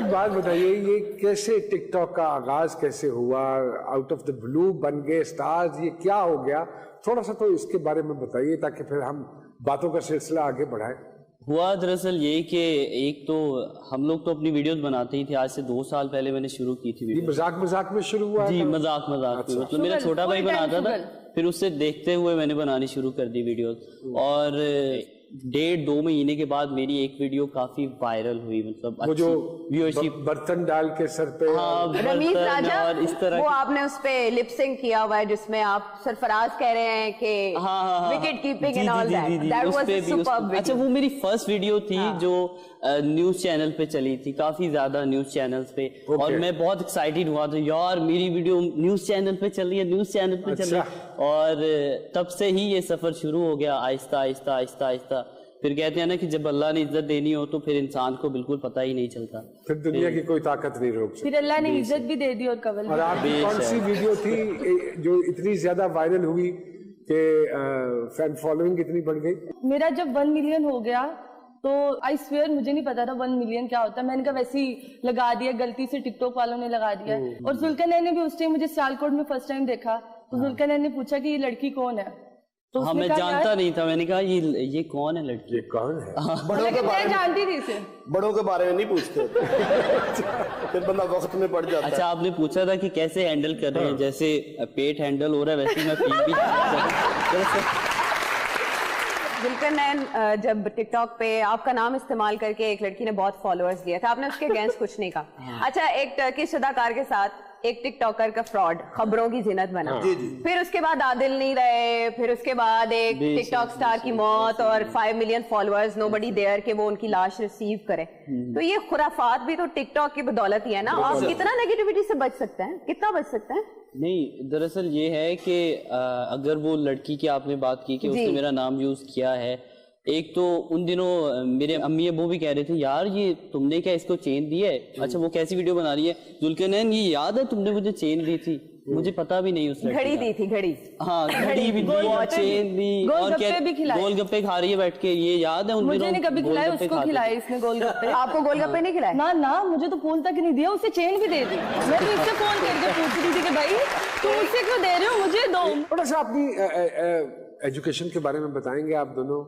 ایک بات بتائیے, یہ کیسے ٹک ٹاک کا آغاز کیسے ہوا, آؤٹ آف دا بلو بن گئے اسٹارز, یہ کیا ہو گیا, تھوڑا سا تو اس کے بارے میں بتائیے تاکہ پھر ہم باتوں کا سلسلہ آگے بڑھائیں. ہوا دراصل یہ کہ ایک تو ہم لوگ تو اپنی ویڈیوز بناتے ہی تھے, آج سے 2 سال پہلے میں نے شروع کی تھی ویڈیو. مذاق میں شروع ہوا؟ جی مذاق میں, مطلب میرا چھوٹا بھائی بناتا تھا, پھر اس سے دیکھتے ہوئے میں نے بنانی شروع کر دی ویڈیوز, اور 1.5-2 مہینے کے بعد میری ایک ویڈیو کافی وائرل ہوئی, مطلب وہ جو برتن ڈال کے سر پہ رمیز راجہ, وہ آپ نے اس پہ لپ سنک کیا ہوا ہے جس میں آپ سرفراز کہہ رہے ہیں کہ wicket keeping and all that was superb. اچھا وہ میری فرسٹ ویڈیو تھی جو نیوز چینل پہ چلی تھی, کافی زیادہ نیوز چینلز پہ, اور میں بہت ایکسائٹیڈ ہوا تھا یار میری ویڈیو نیوز چینل پہ چل رہی ہے, نیوز چینل پہ چل رہی ہے. اور تب سے ہی یہ سفر شروع ہو گیا آہستہ آہستہ آہستہ آہستہ. پھر کہتے ہیں نا کہ جب اللہ نے عزت دینی ہو تو پھر انسان کو بالکل پتہ ہی نہیں چلتا, پھر دنیا کی کوئی طاقت نہیں روک سکتی. پھر اللہ نے عزت بھی دے دی. اور قبل اور آپ کی کون سی ویڈیو تھی جو اتنی زیادہ وائرل ہوئی کہ فین فالوئنگ اتنی بڑھ گئی؟ میرا جب 1 ملین ہو گیا تو آئی سویئر مجھے نہیں پتا تھا 1 ملین کیا ہوتا ہے. میں نے کہا ویسے ہی لگا دیا, غلطی سے ٹک ٹاک والوں نے لگا دیا. اور ذوالقرنین نے بھی اس ٹائم مجھے سیالکوٹ میں فرسٹ ٹائم دیکھا, تو ذوالقرنین نے پوچھا کہ یہ لڑکی کون ہے, تو ہاں میں جانتا نہیں تھا. میں نے کہا یہ کون ہے لڑکی, یہ کون ہے؟ میں جانتی تھی اسے. بڑوں کے بارے میں نہیں پوچھتے, پھر بندہ وقت میں پڑ جاتا ہے. اچھا آپ نے پوچھا تھا کہ کیسے ہینڈل کر رہے ہیں, جیسے پیٹ ہینڈل ہو رہا ہے ویسے میں فیل بھی. ذوالقرنین جب ٹک ٹاک پہ آپ کا نام استعمال کر کے ایک لڑکی نے بہت فالوورز دیا تھا, آپ نے اس کے اگینسٹ کچھ نہیں کہا. اچھا ایک ٹرکش اداکار کے ساتھ ایک ٹک ٹاکر کا فراڈ خبروں کی زینت بنا, پھر اس کے بعد عادل نہیں رہے, پھر اس کے بعد ایک ٹک ٹاک سٹار کی موت اور 5 million followers, nobody there کہ وہ ان کی لاش ریسیو کرے. تو یہ خرافات بھی تو ٹک ٹاک کی بدولت ہی ہے نا. آپ کتنا نیگیٹیوٹی سے بچ سکتے ہیں, کتنا بچ سکتے ہیں؟ نہیں دراصل یہ ہے کہ اگر وہ لڑکی کی آپ نے بات کی کہ اس نے میرا نام یوز کیا ہے, ایک تو ان دنوں میرے امی ابو بھی کہہ رہے تھے یار یہ تم نے کیا اس کو چین دی ہے. اچھا وہ کیسی ویڈیو بنا رہی ہے, ذوالقرنین یہ یاد ہے تم نے مجھے چین دی تھی, مجھے پتا بھی نہیں اس لڑکی گھڑی دی تھی, گھڑی, ہاں گھڑی بھی دی, چین دی, اور گول گپے کھا رہی ہے بیٹھ کے, یہ یاد ہے ان مجھے نہیں کبھی کھلائے, اس کو کھلائے اس نے گول گپے. آپ کو گول گپے نہیں کھلائے؟ نہ مجھے تو فون تک نہیں دیا, اسے چین بھی دے دی. میں تو اس سے فون کر کے پوچھ رہی تھی کہ بھائی تم اس سے کیوں دے رہے ہو, مجھے دو. تھوڑا سا اپنی ایجوکیشن کے بارے میں بتائیں گے آپ دونوں,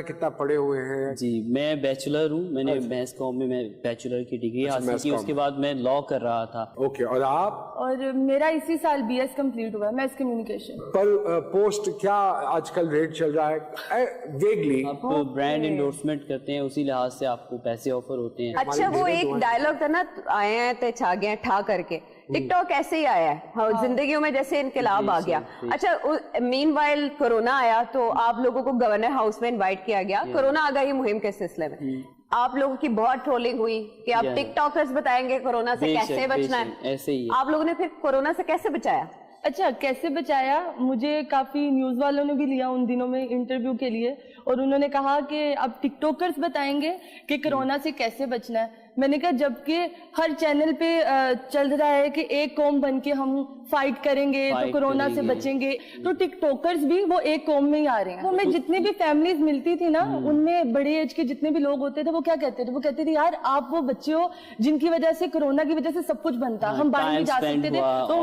کتنا پڑھے ہوئے ہیں؟ جی میں بیچلر ہوں, میں نے میس کام میں بیچلر کی ڈگری حاصل کی, اس کے بعد میں لا کر رہا تھا. اوکے, اور آپ؟ اور میرا اسی سال BS کمپلیٹ ہوا ہے, میس کمیونیکیشن. پر پوسٹ کیا آج کل ریٹ چل رہا ہے ویگلی؟ آپ برانڈ انڈورسمنٹ کرتے ہیں, اسی لحاظ سے آپ کو پیسے آفر ہوتے ہیں. اچھا وہ ایک ڈائلگ تھا نا, آئے ہیں تے چھا گئے ٹھا کر کے, ٹک ٹاک ایسے ہی آیا ہے زندگیوں میں جیسے انقلاب آ گیا. اچھا مین وائل کورونا آیا تو آپ لوگوں کو گورنر ہاؤس میں انوائٹ کیا گیا کورونا آگاہی مہم کے سلسلے میں. آپ لوگوں کی بہت ٹرولنگ ہوئی کہ آپ ٹک ٹاکرز بتائیں گے کورونا سے کیسے بچنا ہے. آپ لوگوں نے پھر کورونا سے کیسے بچایا؟ اچھا کیسے بچایا, مجھے کافی نیوز والوں نے بھی لیا ان دنوں میں انٹرویو کے لیے, اور انہوں نے کہا کہ اب ٹک ٹاکرز بتائیں گے کہ کورونا سے کیسے بچنا ہے. میں نے کہا جبکہ ہر چینل پہ چل رہا ہے کہ ایک قوم بن کے ہم فائٹ کریں گے تو کورونا سے بچیں گے, تو ٹک ٹاکرز بھی وہ ایک قوم میں ہی آ رہے ہیں. ہمیں جتنی بھی فیملیز ملتی تھی نا, ان میں بڑے ایج کے جتنے بھی لوگ ہوتے تھے وہ کیا کہتے تھے, وہ کہتے تھے یار آپ وہ بچے ہو جن کی وجہ سے کورونا کی وجہ سے سب کچھ بنتا, ہم باہر نہیں جا سکتے تھے, تو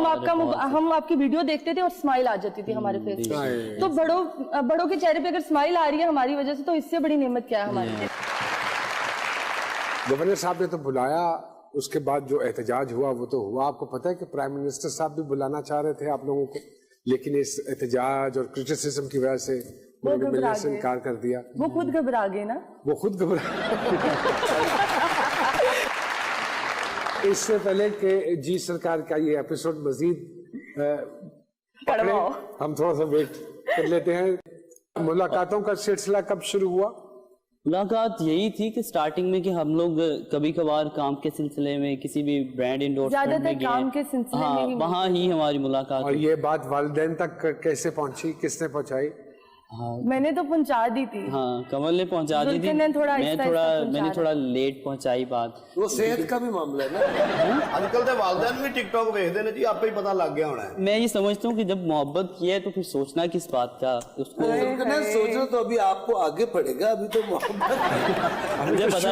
ہم آپ کی ویڈیو دیکھتے تھے اور اسمائل آ جاتی تھی ہمارے فیس پہ. تو بڑوں کے چہرے پہ اگر اسمائل آ رہی ہے ہماری وجہ سے, تو اس سے بڑی نعمت کیا ہے ہمارے لیے. گورنر صاحب نے تو بلایا, اس کے بعد جو احتجاج ہوا وہ تو ہوا. آپ کو پتہ ہے کہ پرائم منسٹر صاحب بھی بلانا چاہ رہے تھے آپ لوگوں کو, لیکن اس احتجاج اور کرٹیسزم کی وجہ سے انہوں نے ملنے سے انکار کر دیا. وہ خود گھبرا گئے نا, وہ خود گھبرا. اس سے پہلے کہ جی سرکار کا یہ ایپیسوڈ مزید ہم تھوڑا سا ویٹ کر لیتے ہیں. ملاقاتوں کا سلسلہ کب شروع ہوا؟ ملاقات یہی تھی کہ سٹارٹنگ میں کہ ہم لوگ کبھی کبھار کام کے سلسلے میں کسی بھی برانڈ انڈورسمنٹ میں گئے, کام کے سلسلے میں وہاں ہی ہماری ملاقات. اور یہ بات والدین تک کیسے پہنچی, کس نے پہنچائی؟ میں نے تو پہنچا دی تھی. ہاں کمل نے پہنچا دی تھی, میں نے تھوڑا لیٹ پہنچائی بات. وہ صحت کا بھی معاملہ ہے نا, آج کل تو والدین بھی ٹک ٹاک دیکھتے ہیں جی, آپ پہ ہی پتہ لگ گیا ہونا ہے. میں یہ سمجھتا ہوں کہ جب محبت کی ہے تو پھر سوچنا کس بات کا, اس کو سوچنا تو ابھی آپ کو آگے پڑے گا, ابھی تو محبت مجھے پتا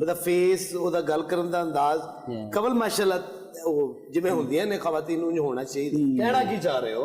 ਉਹਦਾ ਫੇਸ, ਉਹਦਾ ਗੱਲ ਕਰਨ ਦਾ ਅੰਦਾਜ਼। ਕਵਲ ਮਾਸ਼ਾਅੱਲਾ ਉਹ ਜਿਵੇਂ ਹੁੰਦੀਆਂ ਨੇ ਖਵਾਤੀਨ ਨੂੰ ਹੋਣਾ ਚਾਹੀਦਾ। ਕਹਿਣਾ ਕੀ ਚਾਹ ਰਹੇ ਹੋ?